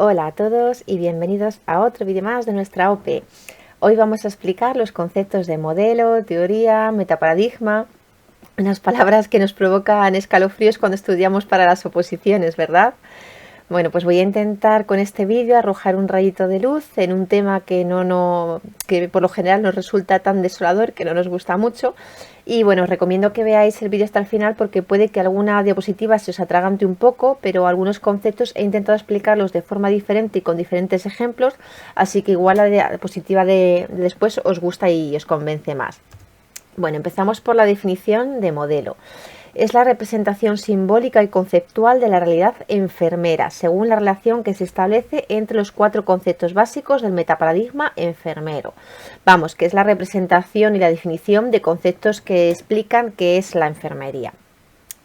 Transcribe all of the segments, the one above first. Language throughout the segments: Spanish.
Hola a todos y bienvenidos a otro vídeo más de nuestra OPE. Hoy vamos a explicar los conceptos de modelo, teoría, metaparadigma, unas palabras que nos provocan escalofríos cuando estudiamos para las oposiciones, ¿verdad? Bueno, pues voy a intentar con este vídeo arrojar un rayito de luz en un tema que que por lo general nos resulta tan desolador, que no nos gusta mucho. Y bueno, os recomiendo que veáis el vídeo hasta el final porque puede que alguna diapositiva se os atragante un poco, pero algunos conceptos he intentado explicarlos de forma diferente y con diferentes ejemplos, así que igual la diapositiva de después os gusta y os convence más. Bueno, empezamos por la definición de modelo. Es la representación simbólica y conceptual de la realidad enfermera, según la relación que se establece entre los 4 conceptos básicos del metaparadigma enfermero. Vamos, que es la representación y la definición de conceptos que explican qué es la enfermería.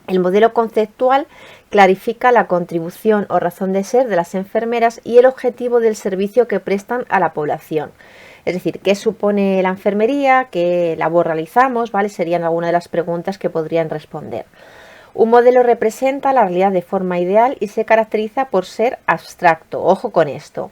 El modelo conceptual clarifica la contribución o razón de ser de las enfermeras y el objetivo del servicio que prestan a la población. Es decir, ¿qué supone la enfermería? ¿Qué labor realizamos? ¿Vale? Serían algunas de las preguntas que podrían responder. Un modelo representa la realidad de forma ideal y se caracteriza por ser abstracto. Ojo con esto.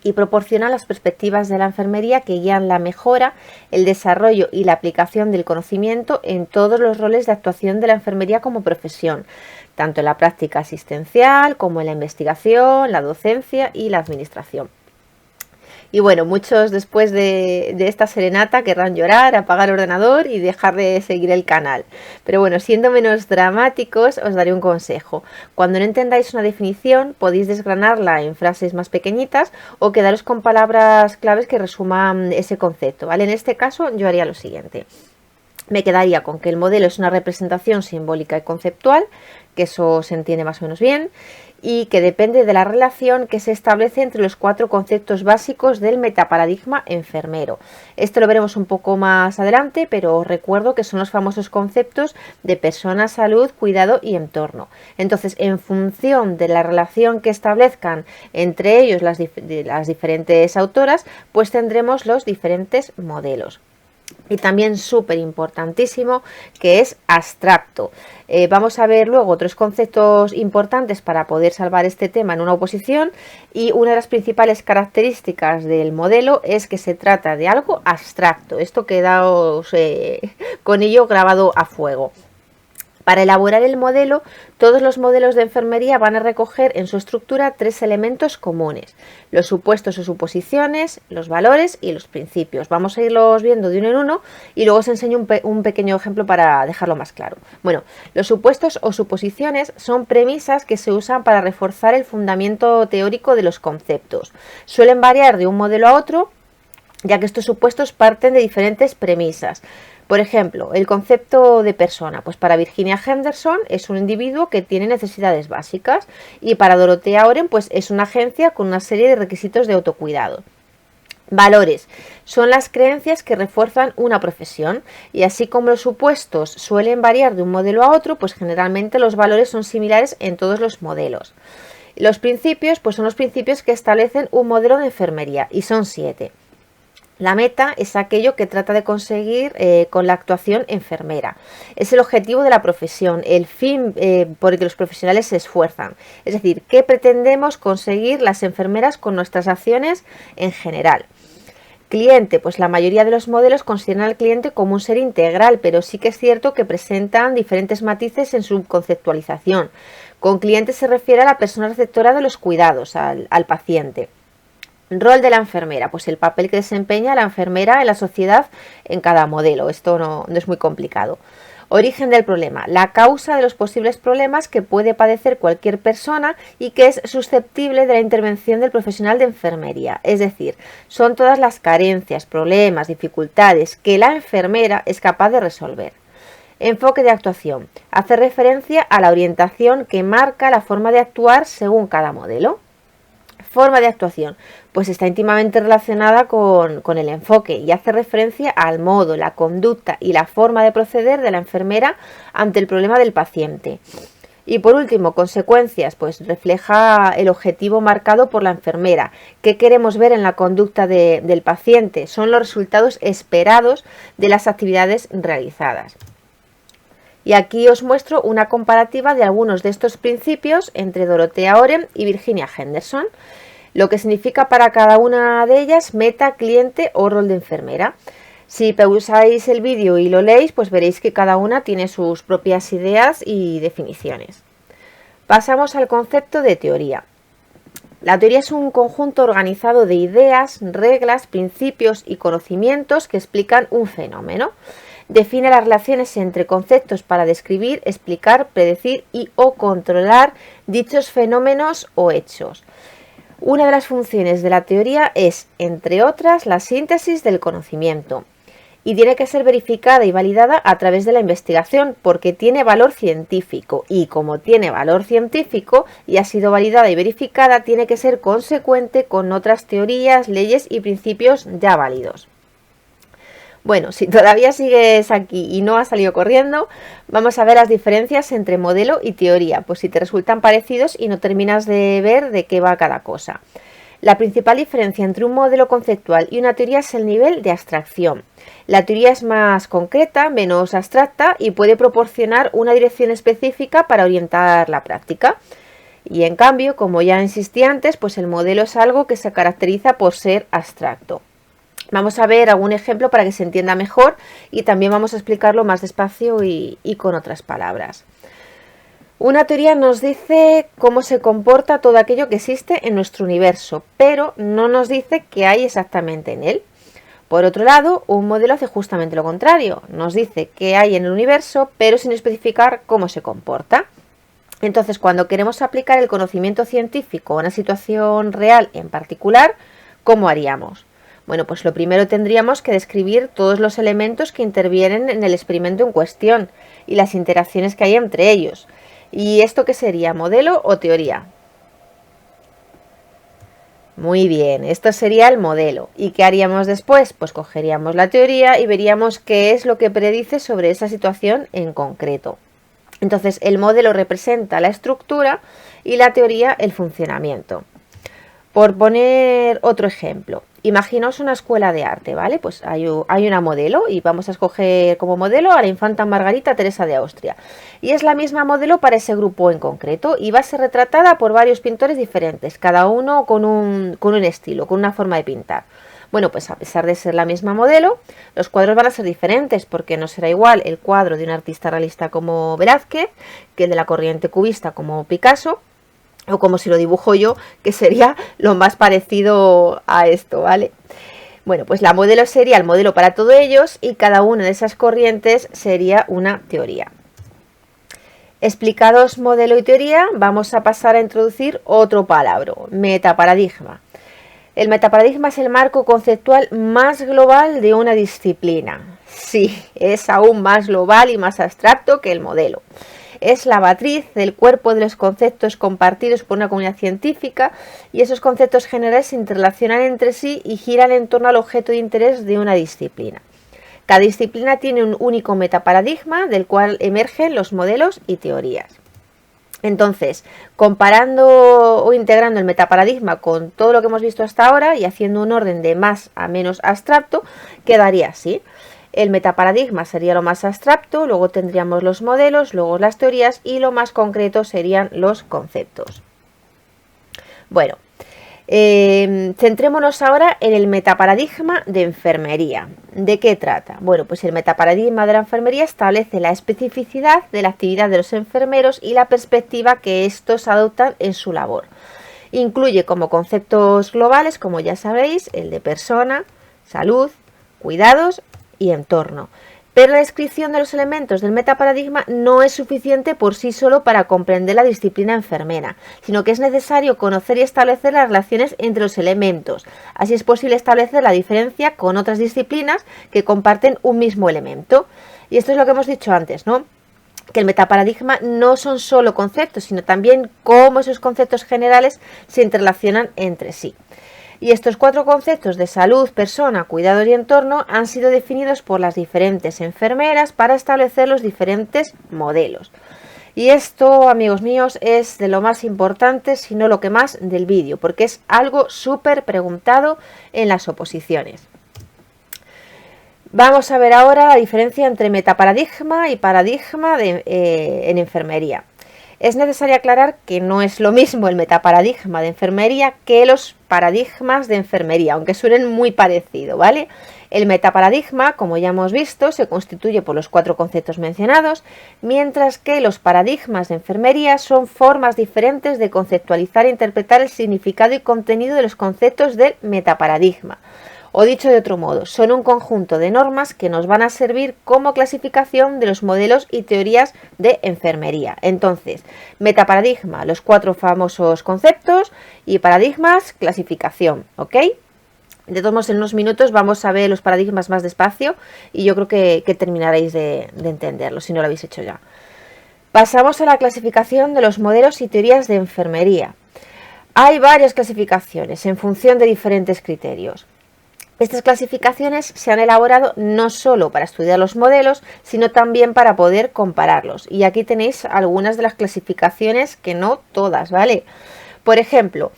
Y proporciona las perspectivas de la enfermería que guían la mejora, el desarrollo y la aplicación del conocimiento en todos los roles de actuación de la enfermería como profesión, tanto en la práctica asistencial como en la investigación, la docencia y la administración. Y bueno, muchos después de esta serenata querrán llorar, apagar el ordenador y dejar de seguir el canal. Pero bueno, siendo menos dramáticos, os daré un consejo. Cuando no entendáis una definición, podéis desgranarla en frases más pequeñitas o quedaros con palabras claves que resuman ese concepto, ¿vale? En este caso, yo haría lo siguiente. Me quedaría con que el modelo es una representación simbólica y conceptual, que eso se entiende más o menos bien, y que depende de la relación que se establece entre los 4 conceptos básicos del metaparadigma enfermero. Esto lo veremos un poco más adelante, pero os recuerdo que son los famosos conceptos de persona, salud, cuidado y entorno. Entonces, en función de la relación que establezcan entre ellos las diferentes autoras, pues tendremos los diferentes modelos. Y también súper importantísimo que es abstracto. Vamos a ver luego otros conceptos importantes para poder salvar este tema en una oposición, y una de las principales características del modelo es que se trata de algo abstracto. Esto quedaos con ello grabado a fuego. Para elaborar el modelo, todos los modelos de enfermería van a recoger en su estructura 3 elementos comunes: los supuestos o suposiciones, los valores y los principios. Vamos a irlos viendo de uno en uno y luego os enseño un pequeño ejemplo para dejarlo más claro. Bueno, los supuestos o suposiciones son premisas que se usan para reforzar el fundamento teórico de los conceptos. Suelen variar de un modelo a otro, ya que estos supuestos parten de diferentes premisas. Por ejemplo, el concepto de persona, pues para Virginia Henderson es un individuo que tiene necesidades básicas, y para Dorothea Oren pues es una agencia con una serie de requisitos de autocuidado. Valores son las creencias que refuerzan una profesión, y así como los supuestos suelen variar de un modelo a otro, pues generalmente los valores son similares en todos los modelos. Los principios pues son los principios que establecen un modelo de enfermería, y son 7. La meta es aquello que trata de conseguir con la actuación enfermera. Es el objetivo de la profesión, el fin por el que los profesionales se esfuerzan. Es decir, ¿qué pretendemos conseguir las enfermeras con nuestras acciones en general? Cliente, pues la mayoría de los modelos consideran al cliente como un ser integral, pero sí que es cierto que presentan diferentes matices en su conceptualización. Con cliente se refiere a la persona receptora de los cuidados, al paciente. Rol de la enfermera, pues el papel que desempeña la enfermera en la sociedad en cada modelo. Esto no es muy complicado. Origen del problema, la causa de los posibles problemas que puede padecer cualquier persona y que es susceptible de la intervención del profesional de enfermería. Es decir, son todas las carencias, problemas, dificultades que la enfermera es capaz de resolver. Enfoque de actuación, hace referencia a la orientación que marca la forma de actuar según cada modelo. Forma de actuación, pues está íntimamente relacionada con el enfoque y hace referencia al modo, la conducta y la forma de proceder de la enfermera ante el problema del paciente. Y por último, consecuencias, pues refleja el objetivo marcado por la enfermera. ¿Qué queremos ver en la conducta del paciente? Son los resultados esperados de las actividades realizadas. Y aquí os muestro una comparativa de algunos de estos principios entre Dorothea Oren y Virginia Henderson, lo que significa para cada una de ellas meta, cliente o rol de enfermera. Si pausáis el vídeo y lo leéis, pues veréis que cada una tiene sus propias ideas y definiciones. Pasamos al concepto de teoría. La teoría es un conjunto organizado de ideas, reglas, principios y conocimientos que explican un fenómeno. Define las relaciones entre conceptos para describir, explicar, predecir y o controlar dichos fenómenos o hechos. Una de las funciones de la teoría es, entre otras, la síntesis del conocimiento. Y tiene que ser verificada y validada a través de la investigación porque tiene valor científico, y como tiene valor científico y ha sido validada y verificada, tiene que ser consecuente con otras teorías, leyes y principios ya válidos. Bueno, si todavía sigues aquí y no has salido corriendo, vamos a ver las diferencias entre modelo y teoría, pues si te resultan parecidos y no terminas de ver de qué va cada cosa. La principal diferencia entre un modelo conceptual y una teoría es el nivel de abstracción. La teoría es más concreta, menos abstracta y puede proporcionar una dirección específica para orientar la práctica. Y en cambio, como ya insistí antes, pues el modelo es algo que se caracteriza por ser abstracto. Vamos a ver algún ejemplo para que se entienda mejor y también vamos a explicarlo más despacio y con otras palabras. Una teoría nos dice cómo se comporta todo aquello que existe en nuestro universo, pero no nos dice qué hay exactamente en él. Por otro lado, un modelo hace justamente lo contrario. Nos dice qué hay en el universo, pero sin especificar cómo se comporta. Entonces, cuando queremos aplicar el conocimiento científico a una situación real en particular, ¿cómo haríamos? Bueno, pues lo primero tendríamos que describir todos los elementos que intervienen en el experimento en cuestión y las interacciones que hay entre ellos. ¿Y esto qué sería? ¿Modelo o teoría? Muy bien, esto sería el modelo. ¿Y qué haríamos después? Pues cogeríamos la teoría y veríamos qué es lo que predice sobre esa situación en concreto. Entonces, el modelo representa la estructura y la teoría el funcionamiento. Por poner otro ejemplo, imaginaos una escuela de arte, ¿vale? Pues hay una modelo y vamos a escoger como modelo a la infanta Margarita Teresa de Austria. Y es la misma modelo para ese grupo en concreto y va a ser retratada por varios pintores diferentes, cada uno con un estilo, con una forma de pintar. Bueno, pues a pesar de ser la misma modelo, los cuadros van a ser diferentes porque no será igual el cuadro de un artista realista como Velázquez que el de la corriente cubista como Picasso, o como si lo dibujo yo, que sería lo más parecido a esto, ¿vale? Bueno, pues la modelo sería el modelo para todos ellos y cada una de esas corrientes sería una teoría. Explicados modelo y teoría, vamos a pasar a introducir otro palabra, metaparadigma. El metaparadigma es el marco conceptual más global de una disciplina. Sí, es aún más global y más abstracto que el modelo. Es la matriz del cuerpo de los conceptos compartidos por una comunidad científica y esos conceptos generales se interrelacionan entre sí y giran en torno al objeto de interés de una disciplina. Cada disciplina tiene un único metaparadigma del cual emergen los modelos y teorías. Entonces, comparando o integrando el metaparadigma con todo lo que hemos visto hasta ahora y haciendo un orden de más a menos abstracto, quedaría así. El metaparadigma sería lo más abstracto, luego tendríamos los modelos, luego las teorías y lo más concreto serían los conceptos. Bueno, centrémonos ahora en el metaparadigma de enfermería. ¿De qué trata? Bueno, pues el metaparadigma de la enfermería establece la especificidad de la actividad de los enfermeros y la perspectiva que estos adoptan en su labor. Incluye como conceptos globales, como ya sabéis, el de persona, salud, cuidados y entorno. Pero la descripción de los elementos del metaparadigma no es suficiente por sí solo para comprender la disciplina enfermera, sino que es necesario conocer y establecer las relaciones entre los elementos. Así es posible establecer la diferencia con otras disciplinas que comparten un mismo elemento. Y esto es lo que hemos dicho antes, ¿no? Que el metaparadigma no son solo conceptos, sino también cómo esos conceptos generales se interrelacionan entre sí. Y estos cuatro conceptos de salud, persona, cuidado y entorno han sido definidos por las diferentes enfermeras para establecer los diferentes modelos. Y esto, amigos míos, es de lo más importante, si no lo que más, del vídeo, porque es algo súper preguntado en las oposiciones. Vamos a ver ahora la diferencia entre metaparadigma y paradigma en enfermería. Es necesario aclarar que no es lo mismo el metaparadigma de enfermería que los paradigmas de enfermería, aunque suenen muy parecido, ¿vale? El metaparadigma, como ya hemos visto, se constituye por los 4 conceptos mencionados, mientras que los paradigmas de enfermería son formas diferentes de conceptualizar e interpretar el significado y contenido de los conceptos del metaparadigma. O dicho de otro modo, son un conjunto de normas que nos van a servir como clasificación de los modelos y teorías de enfermería. Entonces, metaparadigma, los 4 famosos conceptos, y paradigmas, clasificación, ¿ok? De todos modos, en unos minutos vamos a ver los paradigmas más despacio y yo creo que terminaréis de entenderlo, si no lo habéis hecho ya. Pasamos a la clasificación de los modelos y teorías de enfermería. Hay varias clasificaciones en función de diferentes criterios. Estas clasificaciones se han elaborado no solo para estudiar los modelos, sino también para poder compararlos. Y aquí tenéis algunas de las clasificaciones, que no todas, ¿vale? Por ejemplo,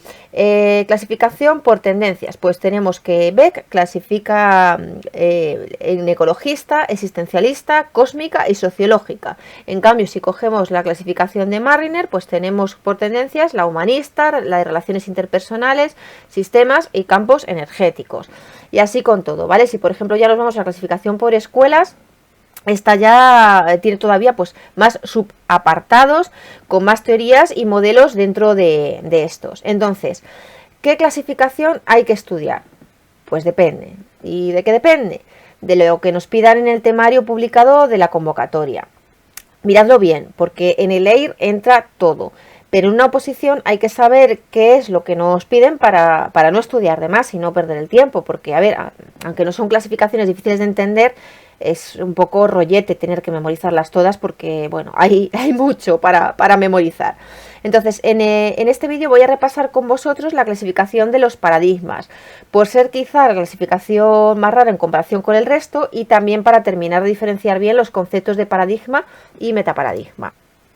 clasificación por tendencias. Pues tenemos que Beck clasifica en ecologista, existencialista, cósmica y sociológica. En cambio, si cogemos la clasificación de Marriner, pues tenemos por tendencias la humanista, la de relaciones interpersonales, sistemas y campos energéticos. Y así con todo, ¿vale? Si por ejemplo ya nos vamos a la clasificación por escuelas, esta ya tiene todavía pues más subapartados con más teorías y modelos dentro de estos. Entonces, ¿qué clasificación hay que estudiar? Pues depende. ¿Y de qué depende? De lo que nos pidan en el temario publicado de la convocatoria. Miradlo bien, porque en el EIR entra todo. Pero en una oposición hay que saber qué es lo que nos piden para no estudiar de más y no perder el tiempo. Porque, a ver, aunque no son clasificaciones difíciles de entender, es un poco rollete tener que memorizarlas todas porque, bueno, hay mucho para memorizar. Entonces, en este vídeo voy a repasar con vosotros la clasificación de los paradigmas, por ser quizá la clasificación más rara en comparación con el resto y también para terminar de diferenciar bien los conceptos de paradigma y metaparadigma.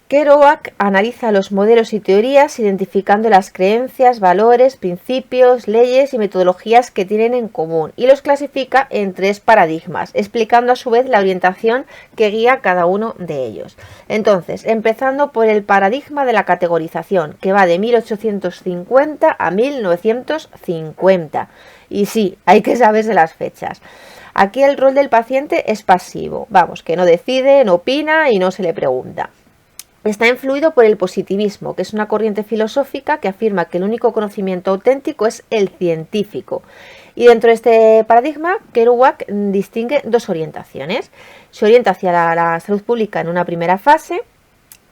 Kerouac analiza los modelos y teorías identificando las creencias, valores, principios, leyes y metodologías que tienen en común y los clasifica en 3 paradigmas, explicando a su vez la orientación que guía cada uno de ellos. Entonces, empezando por el paradigma de la categorización, que va de 1850 a 1950. Y sí, hay que saberse las fechas. Aquí el rol del paciente es pasivo, vamos, que no decide, no opina y no se le pregunta. Está influido por el positivismo, que es una corriente filosófica que afirma que el único conocimiento auténtico es el científico. Y dentro de este paradigma, Kerouac distingue 2 orientaciones. Se orienta hacia la salud pública en una primera fase,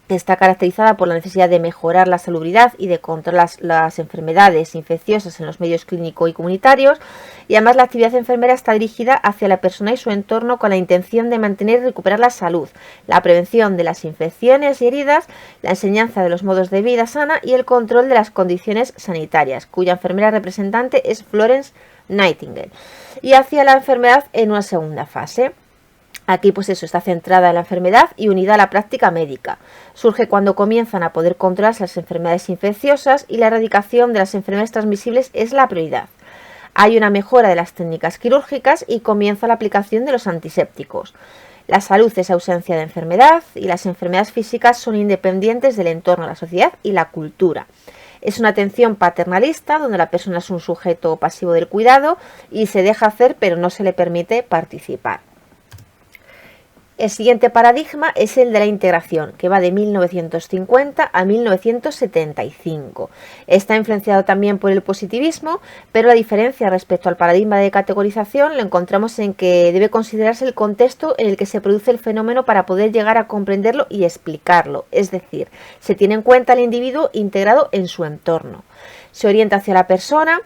que está caracterizada por la necesidad de mejorar la salubridad y de controlar las enfermedades infecciosas en los medios clínicos y comunitarios, y además la actividad enfermera está dirigida hacia la persona y su entorno con la intención de mantener y recuperar la salud, la prevención de las infecciones y heridas, la enseñanza de los modos de vida sana y el control de las condiciones sanitarias, cuya enfermera representante es Florence Nightingale, y hacia la enfermedad en una segunda fase. Aquí pues eso, está centrada en la enfermedad y unida a la práctica médica. Surge cuando comienzan a poder controlarse las enfermedades infecciosas y la erradicación de las enfermedades transmisibles es la prioridad. Hay una mejora de las técnicas quirúrgicas y comienza la aplicación de los antisépticos. La salud es ausencia de enfermedad y las enfermedades físicas son independientes del entorno, la sociedad y la cultura. Es una atención paternalista donde la persona es un sujeto pasivo del cuidado y se deja hacer pero no se le permite participar. El siguiente paradigma es el de la integración, que va de 1950 a 1975. Está influenciado también por el positivismo, pero la diferencia respecto al paradigma de categorización lo encontramos en que debe considerarse el contexto en el que se produce el fenómeno para poder llegar a comprenderlo y explicarlo. Es decir, se tiene en cuenta al individuo integrado en su entorno. Se orienta hacia la persona.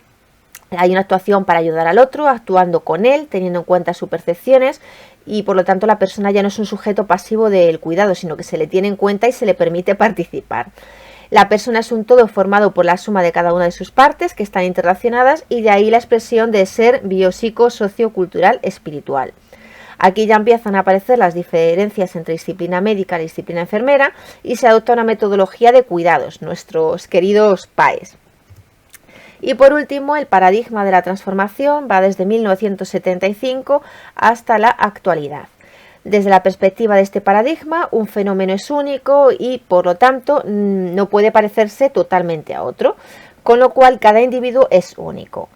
Hay una actuación para ayudar al otro, actuando con él, teniendo en cuenta sus percepciones y por lo tanto la persona ya no es un sujeto pasivo del cuidado, sino que se le tiene en cuenta y se le permite participar. La persona es un todo formado por la suma de cada una de sus partes que están interrelacionadas y de ahí la expresión de ser biopsico, sociocultural, espiritual. Aquí ya empiezan a aparecer las diferencias entre disciplina médica y disciplina enfermera y se adopta una metodología de cuidados, nuestros queridos PAES. Y por último, el paradigma de la transformación va desde 1975 hasta la actualidad. Desde la perspectiva de este paradigma, un fenómeno es único y, por lo tanto, no puede parecerse totalmente a otro, con lo cual cada individuo es único.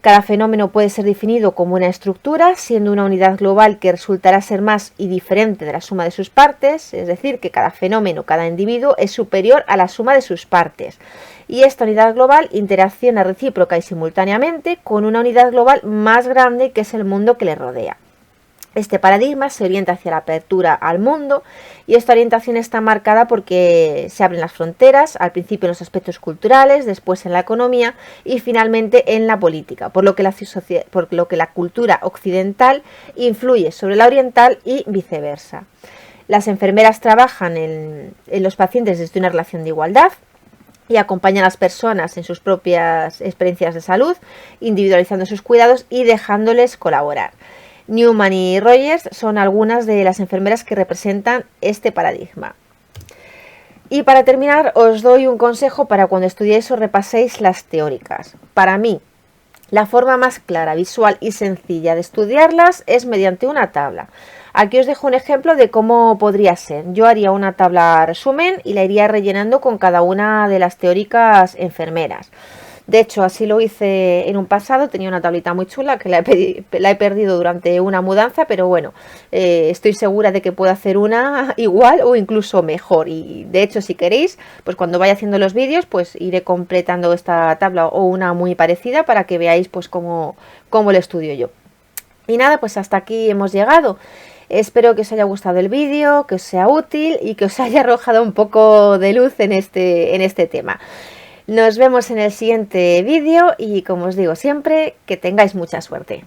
Cada fenómeno puede ser definido como una estructura, siendo una unidad global que resultará ser más y diferente de la suma de sus partes, es decir, que cada fenómeno, cada individuo es superior a la suma de sus partes. Y esta unidad global interacciona recíproca y simultáneamente con una unidad global más grande que es el mundo que le rodea. Este paradigma se orienta hacia la apertura al mundo y esta orientación está marcada porque se abren las fronteras, al principio en los aspectos culturales, después en la economía y finalmente en la política, por lo que la cultura occidental influye sobre la oriental y viceversa. Las enfermeras trabajan en los pacientes desde una relación de igualdad y acompañan a las personas en sus propias experiencias de salud, individualizando sus cuidados y dejándoles colaborar. Newman y Rogers son algunas de las enfermeras que representan este paradigma. Y para terminar, os doy un consejo para cuando estudiéis o repaséis las teóricas. Para mí, la forma más clara, visual y sencilla de estudiarlas es mediante una tabla. Aquí os dejo un ejemplo de cómo podría ser. Yo haría una tabla resumen y la iría rellenando con cada una de las teóricas enfermeras. De hecho, así lo hice en un pasado, tenía una tablita muy chula que la he perdido durante una mudanza, pero bueno, estoy segura de que puedo hacer una igual o incluso mejor. Y de hecho, si queréis, pues cuando vaya haciendo los vídeos, pues iré completando esta tabla o una muy parecida para que veáis pues cómo lo estudio yo. Y nada, pues hasta aquí hemos llegado. Espero que os haya gustado el vídeo, que os sea útil y que os haya arrojado un poco de luz en este tema. Nos vemos en el siguiente vídeo y, como os digo siempre, que tengáis mucha suerte.